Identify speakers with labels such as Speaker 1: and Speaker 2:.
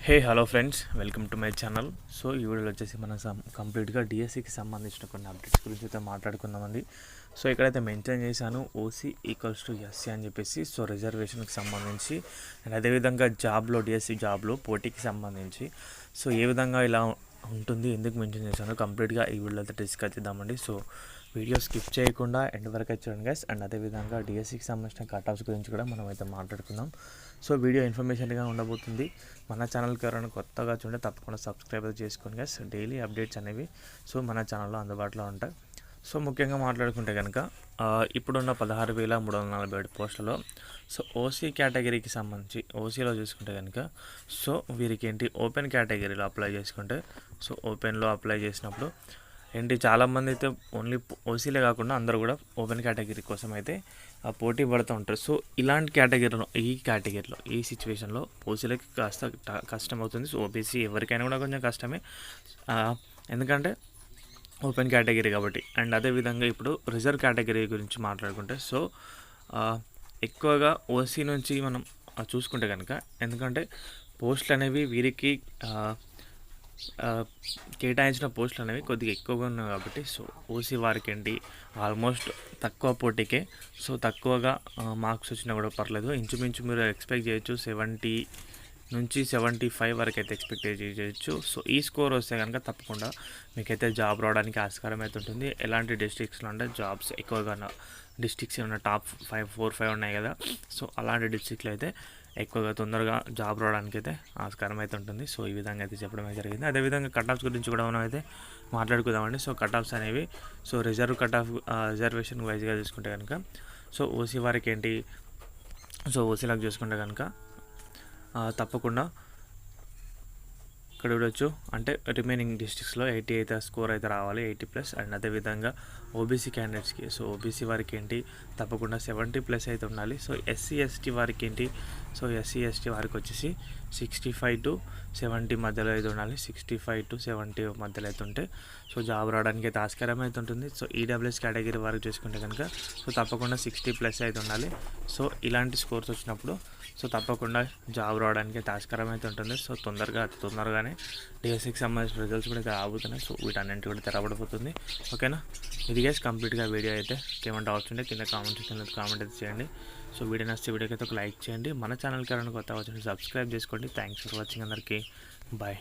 Speaker 1: Hello friends, welcome to my channel. So ఈ వీడియోలో వచ్చేసి మనం కంప్లీట్గా డిఎస్సికి సంబంధించిన కొన్ని అప్డేట్స్ గురించి అయితే మాట్లాడుకుందామండి. సో ఇక్కడైతే మెన్షన్ చేశాను ఓసీ ఈక్వల్స్ టు ఎస్సీ అని చెప్పేసి. సో రిజర్వేషన్కి సంబంధించి అండ్ అదేవిధంగా జాబ్లో డిఎస్సి జాబ్లో పోటీకి సంబంధించి సో ఏ విధంగా ఇలా ఉంటుంది, ఎందుకు మెన్షన్ చేశాను కంప్లీట్గా ఈ వీడియోలో అయితే డిస్కస్ చేద్దామండి. సో వీడియో స్కిప్ చేయకుండా ఎండ్ వరకు అయితే చూడండి గైస్. అండ్ అదేవిధంగా డిఎస్సికి సంబంధించిన కట్ ఆఫ్స్ గురించి కూడా మనం అయితే మాట్లాడుకుందాం. సో వీడియో ఇన్ఫర్మేషన్గా ఉండబోతుంది. మన ఛానల్కి ఎవరైనా కొత్తగా చూడండి తప్పకుండా సబ్స్క్రైబ్ చేసుకోండి గైస్. డైలీ అప్డేట్స్ అనేవి సో మన ఛానల్లో అందుబాటులో ఉంటాయి. సో ముఖ్యంగా మాట్లాడుకుంటే కనుక ఇప్పుడున్న 16,347 పోస్టులలో సో ఓసీ కేటగిరీకి సంబంధించి ఓసీలో చూసుకుంటే కనుక సో వీరికి ఏంటి ఓపెన్ కేటగిరీలో అప్లై చేసుకుంటే సో ఓపెన్లో అప్లై చేసినప్పుడు ఏంటి చాలామంది అయితే ఓన్లీ ఓసీలే కాకుండా అందరూ కూడా ఓపెన్ కేటగిరీ కోసం అయితే పోటీ పడుతూ ఉంటారు. సో ఇలాంటి కేటగిరీలో ఈ సిచ్యువేషన్లో ఓసీలకి కాస్త కష్టం అవుతుంది. సో ఓబీసీ ఎవరికైనా కూడా కొంచెం కష్టమే, ఎందుకంటే ఓపెన్ కేటగిరీ కాబట్టి. అండ్ అదేవిధంగా ఇప్పుడు రిజర్వ్ కేటగిరీ గురించి మాట్లాడుకుంటే సో ఎక్కువగా ఓసీ నుంచి మనం చూసుకుంటే కనుక, ఎందుకంటే పోస్టులు అనేవి వీరికి కేటాయించిన పోస్టులు అనేవి కొద్దిగా ఎక్కువగా ఉన్నాయి కాబట్టి సో ఓసీ వారికి ఏంటి ఆల్మోస్ట్ తక్కువ పోటీకే సో తక్కువగా మార్క్స్ వచ్చినా కూడా పర్లేదు. ఇంచుమించు మీరు ఎక్స్పెక్ట్ చేయొచ్చు 70 నుంచి 75 వరకు అయితే ఎక్స్పెక్ట్ చేయొచ్చు. సో ఈ స్కోర్ వస్తే కనుక తప్పకుండా మీకైతే జాబ్ రావడానికి ఆస్కారం అయితే ఉంటుంది. ఎలాంటి డిస్ట్రిక్ట్స్లో అంటే జాబ్స్ ఎక్కువగా డిస్ట్రిక్ట్స్ ఉన్న టాప్ 4-5 ఉన్నాయి కదా, సో అలాంటి డిస్ట్రిక్ట్లో అయితే ఎక్కువగా తొందరగా జాబ్ రావడానికి అయితే ఆస్కారం అయితే ఉంటుంది. సో ఈ విధంగా అయితే చెప్పడమే జరిగింది. అదేవిధంగా కట్ ఆఫ్స్ గురించి కూడా మనం అయితే మాట్లాడుకుందామండి. సో కట్ ఆఫ్స్ అనేవి సో రిజర్వేషన్ వైజ్గా చూసుకుంటే కనుక సో ఓసీ వారికి ఏంటి సో ఓసీలకు చూసుకుంటే కనుక తప్పకుండా ఇక్కడ చూడొచ్చు, అంటే రిమైనింగ్ డిస్ట్రిక్ట్స్లో 80 అయితే స్కోర్ అయితే రావాలి, 80+. అండ్ అదేవిధంగా ఓబీసీ క్యాండిడేట్స్కి సో ఓబీసీ వారికి ఏంటి తప్పకుండా 70+ అయితే ఉండాలి. సో ఎస్సీ ఎస్టీ వారికి ఏంటి సో ఎస్సీ ఎస్టీ వారికి వచ్చేసి 65 to 70 మధ్యలో అయితే ఉండాలి. 65 to 70 మధ్యలో అయితే ఉంటే సో జాబ్ రావడానికి అయితే ఆస్కారం అయితే ఉంటుంది. సో ఈడబ్ల్యూఎస్ కేటగిరీ వారికి చూసుకుంటే కనుక సో తప్పకుండా 60+ అయితే ఉండాలి. సో ఇలాంటి స్కోర్స్ వచ్చినప్పుడు సో తప్పకుండా జాబ్ రావడానికి అయితే ఆస్కారం అయితే ఉంటుంది. సో తొందరగానే డిఎస్సికి సంబంధించిన రిజల్ట్స్ కూడా అయితే రాబోతున్నాయి. సో వీటన్నింటి కూడా తెరబడిపోతుంది. ఓకేనా, ఇది గైస్ కంప్లీట్గా వీడియో అయితే. ఏమైనా డౌట్స్ ఉంటే కింద కామెంట్ అయితే చేయండి. సో వీడియో నచ్చితే వీడియోకి అయితే ఒక లైక్ చేయండి. మన ఛానల్కి ఎవరైనా కొత్త వచ్చింటే సబ్స్క్రైబ్ చేసుకోండి. థ్యాంక్స్ ఫర్ వాచింగ్ అందరికీ. బాయ్.